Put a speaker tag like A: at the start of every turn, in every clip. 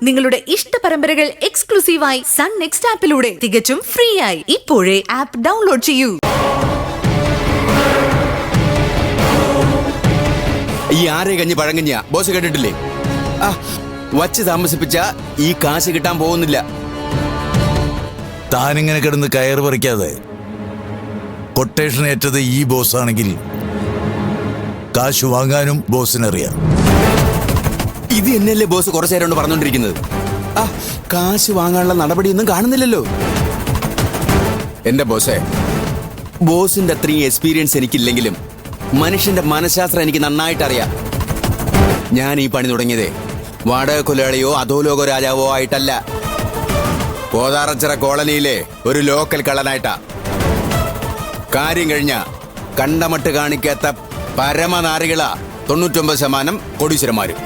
A: നിങ്ങളുടെ ഇഷ്ട പരമ്പരകൾ എക്സ്ക്ലൂസീവായി സൺ നെക്സ്റ്റ് ആപ്പിലൂടെ തികച്ചും ഫ്രീ ആയി ഇപ്പോഴേ ആപ്പ് ഡൗൺലോഡ് ചെയ്യൂ.
B: ഈ ആരെ കഞ്ഞി പഴങ്കഞ്ഞ ബോസ് കേട്ടിട്ടില്ലേ? വച്ച് താമസിപ്പിച്ച ഈ കാശ് കിട്ടാൻ പോകുന്നില്ല.
C: താനിങ്ങനെ കിടന്ന് കയറ് പറിക്കാതെ കൊട്ടേഷൻ ഏറ്റത് ഈ ബോസ് ആണെങ്കിൽ കാശ് വാങ്ങാനും ബോസിനറിയാം.
B: ഇത് എന്നല്ലേ ബോസ് കുറച്ചു നേരം കൊണ്ട് പറഞ്ഞോണ്ടിരിക്കുന്നത്? കാശ് വാങ്ങാനുള്ള നടപടിയൊന്നും കാണുന്നില്ലല്ലോ. എന്റെ ബോസിന്റെ അത്രയും എക്സ്പീരിയൻസ് എനിക്കില്ലെങ്കിലും മനുഷ്യന്റെ മനഃശാസ്ത്രം എനിക്ക് നന്നായിട്ട് അറിയാം. ഞാൻ ഈ പണി തുടങ്ങിയതേ വാടക കൊലയാളിയോ അധോലോക രാജാവോ ആയിട്ടല്ല, കോതാറച്ചിറ കോളനിയിലെ ഒരു ലോക്കൽ കള്ളനായിട്ടാ. കാര്യം കഴിഞ്ഞ കണ്ടമട്ട് കാണിക്കാത്ത പരമനാരികളാ 99% കോടീശ്വരന്മാരും.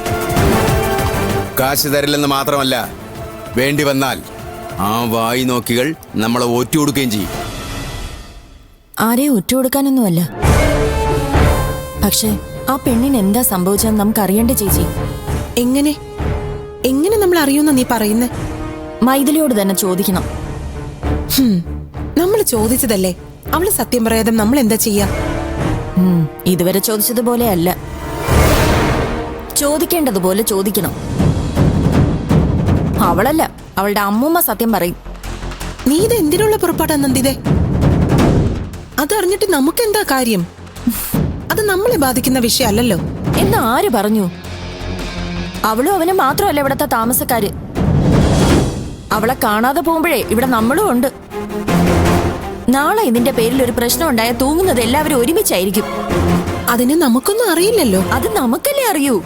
B: കാശ് തരില്ലെന്ന് മാത്രമല്ല, വേണ്ടി വന്നാൽ ആ വായി നോക്കികൾ നമ്മളെ ഒറ്റുകൊടുക്കുകയും ചെയ്യും.
D: ആരെയും ഒറ്റുകൊടുക്കാനൊന്നുമല്ല, പക്ഷേ ആ പെണ്ണിന് എന്താ സംഭവിച്ചെന്ന് നമുക്ക് അറിയണ്ടേ ചേച്ചി?
E: എങ്ങനെ നമ്മൾ അറിയുന്ന നീ പറയുന്നേ?
D: മൈഥിലിയോട് തന്നെ ചോദിക്കണം.
E: നമ്മൾ ചോദിച്ചതല്ലേ, അവള് സത്യം പറയാതെ നമ്മൾ എന്താ ചെയ്യാ?
D: ഇതുവരെ ചോദിച്ചതുപോലെ അല്ല, ചോദിക്കേണ്ടതുപോലെ ചോദിക്കണം. അവളല്ല, അവളുടെ അമ്മൂമ്മ സത്യം പറയും.
E: നീ ഇത് എന്തിനുള്ള പുറപ്പാടാ നന്ദിതേ? അതറിഞ്ഞിട്ട് നമുക്കെന്താ കാര്യം? അത് നമ്മളെ ബാധിക്കുന്ന വിഷയമല്ലല്ലോ.
D: എന്ന് ആര് പറഞ്ഞു? അവളും അവനും മാത്രമല്ല ഇവിടത്തെ താമസക്കാര്. അവളെ കാണാതെ പോകുമ്പോഴേ ഇവിടെ നമ്മളും ഉണ്ട്. നാളെ ഇതിന്റെ പേരിൽ ഒരു പ്രശ്നം ഉണ്ടായാൽ തൂങ്ങുന്നത് എല്ലാവരും ഒരുമിച്ചായിരിക്കും.
E: അതിന് നമുക്കൊന്നും അറിയില്ലല്ലോ.
D: അത് നമുക്കല്ലേ അറിയൂ.